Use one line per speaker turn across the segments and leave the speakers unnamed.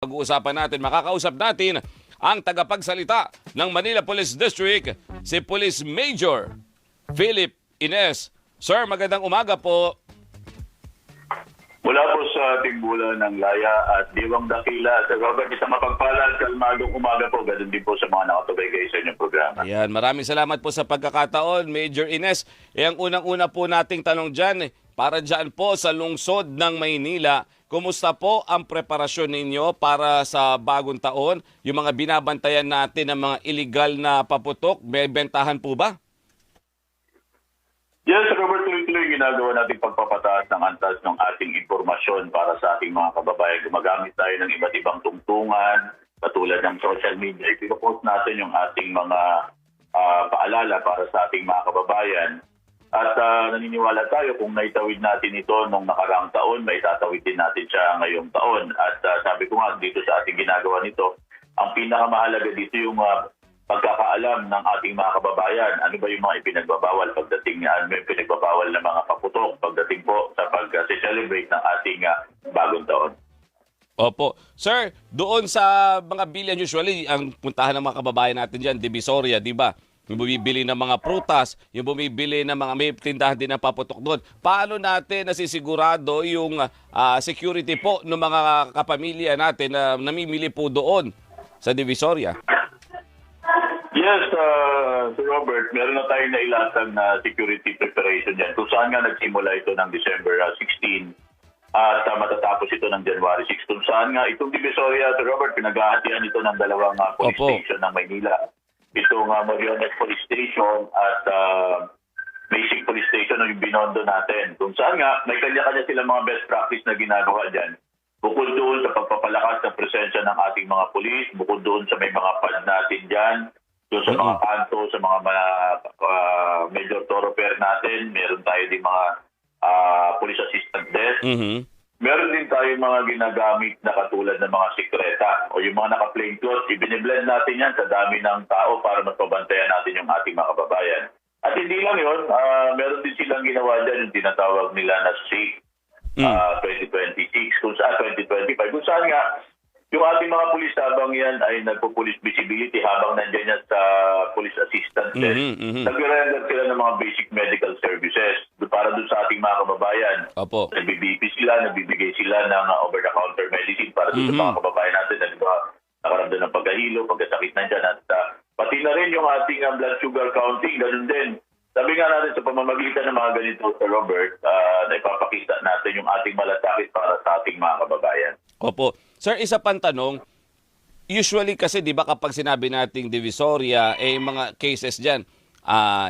Pag-uusapan natin, makakausap natin ang tagapagsalita ng Manila Police District, si Police Major Philip Ines. Sir, magandang umaga po.
Mula po sa Timbulan ng Laya at Diwang Dakila, sa Robert, isang mapagpala at kalmadong umaga po, ganun din po sa mga nakatubay sa inyong programa.
Ayan, maraming salamat po sa pagkakataon, Major Ines. Ang unang-una po nating tanong dyan, para dyan po sa lungsod ng Maynila, kumusta po ang preparasyon ninyo para sa bagong taon? Yung mga binabantayan natin ng mga illegal na paputok, may bentahan po ba?
Yes, Robert, tuloy-tuloy ginagawa natin pagpapataas ng antas ng ating impormasyon para sa ating mga kababayan. Gumagamit tayo ng iba't ibang tungtungan, katulad ng social media. Ipipopost natin yung ating mga paalala para sa ating mga kababayan. At naniniwala tayo kung naitawid natin ito nung nakaraang taon, may tatawid din natin siya ngayong taon. At sabi ko nga dito sa ating ginagawa nito, ang pinakamahalaga dito yung pagkakaalam ng ating mga kababayan. Ano ba yung mga ipinagbabawal pagdating ano yung pinagbabawal ng mga paputok pagdating po sa pag-celebrate ng ating bagong taon.
Opo. Sir, doon sa mga billion usually, ang puntahan ng mga kababayan natin dyan, Divisoria, di ba? Yung bumibili ng mga prutas, yung bumibili ng mga may tindahan din ng paputok doon. Paano natin nasisigurado yung security po ng mga kapamilya natin na namimili po doon sa Divisoria?
Yes, Sir Robert, meron na tayong nailatag na security preparation dyan. Kung saan nga nagsimula ito ng December 16 at matatapos ito ng January 6. Kung saan nga itong Divisoria, Sir Robert, pinaghahatian ito ng dalawang police station ng Maynila. Itong Moriones Police Station at Basic Police Station o yung Binondo natin. Kung saan nga, may kanya-kanya silang mga best practice na ginagawa dyan. Bukod doon sa pagpapalakas ng presensya ng ating mga police, bukod doon sa may mga pad natin dyan, doon sa mga kanto, sa mga major thoroughfare natin, meron tayo din mga police assistant desk. Meron din tayo mga ginagamit na katulad ng mga sikreta o yung mga naka-plain clothes. Ibiniblend natin yan sa dami ng tao para mapabantayan natin yung ating mga kababayan. At hindi lang yun, meron din silang ginawa dyan yung tinatawag nila na SAFE 2026, kung saan 2025. Kung saan nga, yung ating mga pulis habang yan ay nagpo-police visibility habang nandiyan yan sa police assistant desk. Nag-render sila ng mga basic medical services para doon sa ating mga kababayan.
Opo.
Nag-BP sila, nagbibigay sila ng over-the-counter medicine para doon sa mga kababayan natin na nakaramdam ng pagkahilo, pagkasakit na dyan. At pati na rin yung ating blood sugar counting, ganun din. Sabi nga natin sa pamamagitan ng mga ganito, Sir Robert, na ipapakita natin yung ating malasakit para sa ating mga kababayan.
Opo. Sir, isa pang tanong, usually kasi di ba kapag sinabi nating Divisoria, mga cases dyan,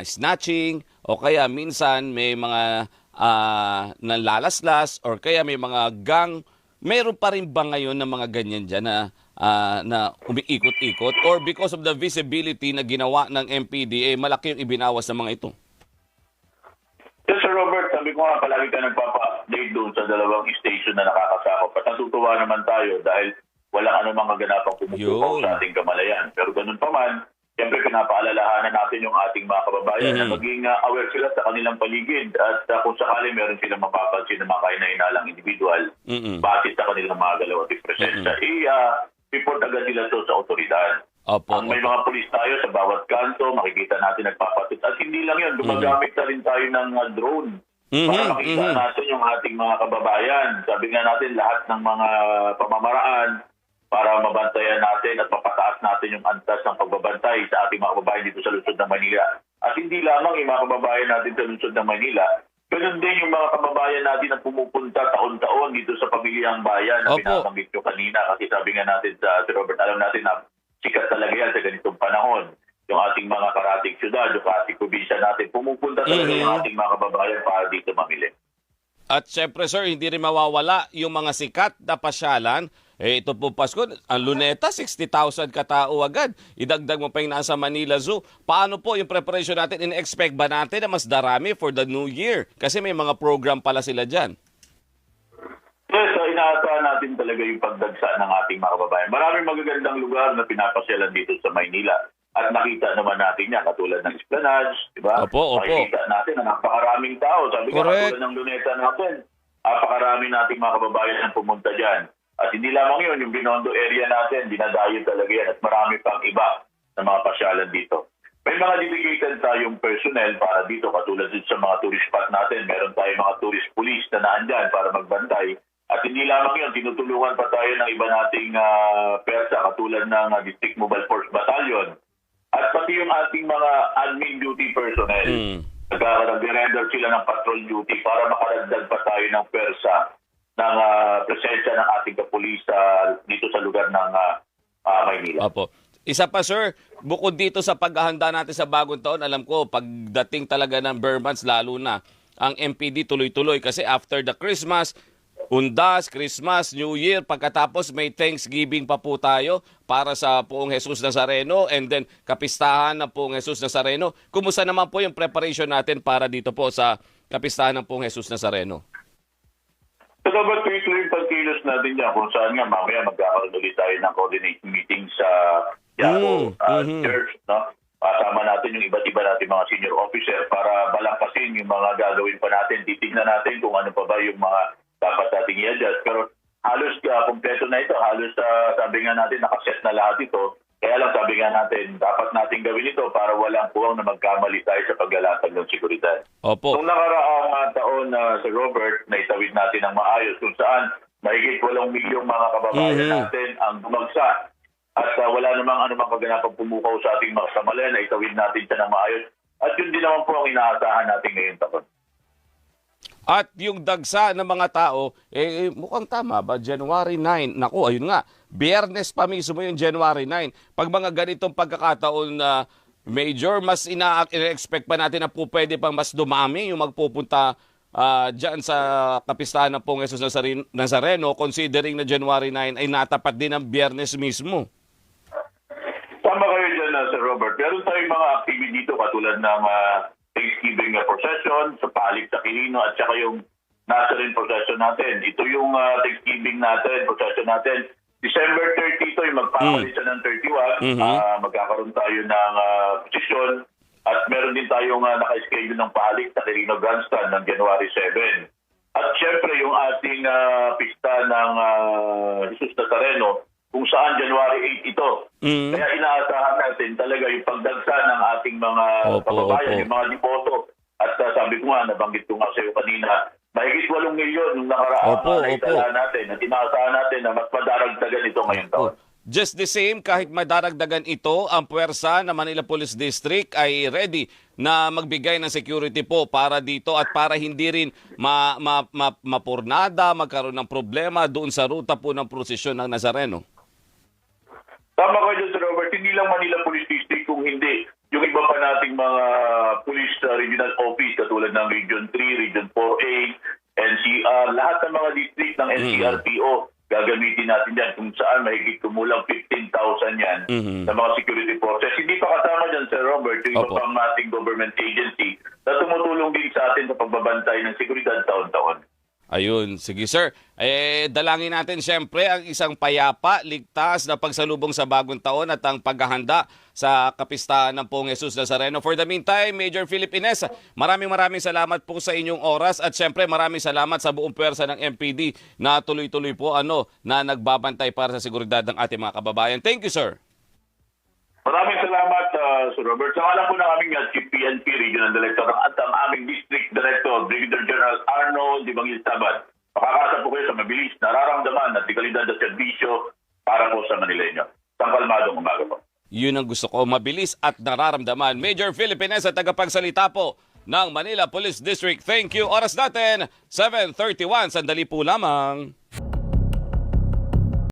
snatching, o kaya minsan may mga nanlalaslas, or kaya may mga gang. Meron pa rin ba ngayon ng mga ganyan dyan na umiikot-ikot? Or because of the visibility na ginawa ng MPDA, malaki yung ibinawas ng mga ito?
Yes, Sir Robert, sabi ko nga, palagi ka nagpapa-update doon sa dalawang station na nakakasakop. At natutuwa naman tayo dahil walang anumang kaganapang pumupukaw sa ating kamalayan. Pero ganun pa man, siyempre pinapaalalahanan natin yung ating mga kababayan na maging aware sila sa kanilang paligid. At kung sakali meron silang mapapansin na mga kahinahinalang individual, basis sa kanilang mga galaw at presensya, report agad nila to sa otoridad. May mga pulis tayo sa bawat kanto, makikita natin nagpapatit. At hindi lang yun, gumagamit na rin tayo ng drone para makita natin yung ating mga kababayan. Sabi nga natin, lahat ng mga pamamaraan para mabantayan natin at mapataas natin yung antas ng pagbabantay sa ating mga kababayan dito sa lungsod ng Manila. At hindi lamang yung mga kababayan natin sa lungsod ng Manila, ganun din yung mga kababayan natin na pumupunta taon-taon dito sa Pamilyang Bayan na binabanggit nyo kanina. Kasi sabi nga natin sa Robert, alam natin na sikat talaga yan sa ganitong panahon. Yung ating mga karating syudad, yung ating probinsya natin, pumupunta talaga yung ating mga kababayan para dito mamili.
At syempre sir, hindi rin mawawala yung mga sikat na pasyalan. Ito po Pasko, ang Luneta, 60,000 katao agad. Idagdag mo pa yung nasa Manila Zoo. Paano po yung preparation natin? In-expect ba natin na mas darami for the new year? Kasi may mga program pala sila dyan.
Yes, inaasahan natin talaga yung pagdagsa ng ating mga kababayan. Maraming magagandang lugar na pinapasyalan dito sa Maynila. At nakita naman natin yan, katulad ng Esplanade, di ba?
Opo.
Makikita natin na napakaraming tao. Sabi nga, katulad ng Luneta natin, napakarami nating mga kababayan ang pumunta dyan. At hindi lamang yun, yung Binondo area natin, dinadayo talaga yan at marami pang iba na mga pasyalan dito. May mga dedicated tayong personnel para dito, katulad din sa mga tourist spot natin. Meron tayong mga tourist police na naandyan para magbantay. At hindi lamang yun, tinutulungan pa tayo ng iba nating persa, katulad ng District Mobile Force Battalion. At pati yung ating mga admin duty personnel. Nag-render sila ng patrol duty para makaragdag pa tayo ng persa ng presensya ng ating kapulis dito sa lugar ng Maynila.
Opo. Isa pa sir, bukod dito sa paghahanda natin sa bagong taon, alam ko pagdating talaga ng bare months, lalo na ang MPD tuloy-tuloy kasi after the Christmas, Undas, Christmas, New Year, pagkatapos may Thanksgiving pa po tayo para sa Poong Jesus Nazareno and then kapistahan ng Poong Jesus Nazareno. Kumusta naman po yung preparation natin para dito po sa kapistahan ng Poong Jesus Nazareno?
So, dapat tuloy-tuloy yung pagkilos natin dyan kung saan nga mamaya magkakaroon ulit tayo ng coordinating meeting sa Yaco Church. No? Kasama natin yung iba't iba natin mga senior officer para balangkasin yung mga gagawin pa natin. Titignan natin kung ano pa ba yung mga dapat nating i-adjust. Pero halos kompleto na ito. Halos sabi nga natin nakaset na lahat ito. Kaya lang sabi nga natin, dapat nating gawin ito para walang puwang na magkamali tayo sa paglalatag ng seguridad.
Opo.
Nung nakaraang taon Sir Robert, naitawid natin ng maayos kung saan mahigit 8 milyong mga kababayan natin ang bumagsak. At wala namang anumang kaganapang pumukaw sa ating mga samalan, naitawid natin siya ng maayos. At yun din naman po ang inaasahan natin ngayong taon.
At yung dagsa ng mga tao, mukhang tama ba? January 9. Naku, ayun nga. Biyernes pa mismo yung January 9. Pag mga ganitong pagkakataon na major, mas ina-expect pa natin na po pwede pang mas dumami yung magpupunta dyan sa kapistahan ng Poong Jesus Nazareno, considering na January 9 ay natapat din ang Biyernes mismo.
Tama kayo dyan, Sir Robert. Meron tayong mga activity dito katulad ng Thanksgiving procession sa Palig sa Quirino at saka yung Nazarene procession natin. Ito yung Thanksgiving natin, procession natin. December 30 ito yung magpapalit siya ng 31. Magkakaroon tayo ng procession at meron din tayong naka-schedule ng Palig sa Quirino Grandstand ng January 7. At syempre yung ating pista ng Jesus Nazareno kung saan January 8 ito. Kaya inaasahan natin talaga yung pagdagsa ng ating mga kababayan, yung mga diboto. At sabi ko nga, nabanggit ko nga sa iyo kanina, mahigit 8 milyon nung nakaraang na itala natin. At inaasahan natin na mas madaragdagan ito ngayong taon.
Just the same, kahit madaragdagan ito, ang puwersa ng Manila Police District ay ready na magbigay ng security po para dito at para hindi rin mapurnada, magkaroon ng problema doon sa ruta po ng prosesyon ng Nazareno.
Tama kayo dyan, Sir Robert. Hindi lang Manila Police District kung hindi. Yung iba pa nating mga police regional office katulad ng Region 3, Region 4A, NCR, lahat ng mga district ng NCRPO, gagamitin natin dyan kung saan mahigit kumulang 15,000 yan na mga security forces. Hindi pa kasama dyan, Sir Robert, yung iba pang ating government agency na tumutulong din sa atin sa pagbabantay ng seguridad taon-taon.
Ayun, sige sir. Dalangin natin siyempre ang isang payapa, ligtas na pagsalubong sa bagong taon at ang paghahanda sa kapistahan ng Poong Jesus Nazareno. For the meantime, Major Philip Ines, maraming salamat po sa inyong oras at siyempre maraming salamat sa buong puwersa ng MPD na tuloy-tuloy po na nagbabantay para sa seguridad ng ating mga kababayan. Thank you, sir.
Maraming salamat, Sir Robert. Sa alam po ng aming Chief PNP Regional Director at ang aming District Director, Brigadier General Arnold Dibangil Tabad. Makakasa po kayo sa mabilis, nararamdaman at kalidad na serbisyo para po sa Manileño. Isang kalmadong umaga po.
Yun ang gusto ko, mabilis at nararamdaman. Major Philip Ines at tagapagsalita po ng Manila Police District. Thank you. Oras natin, 7:31. Sandali po lamang.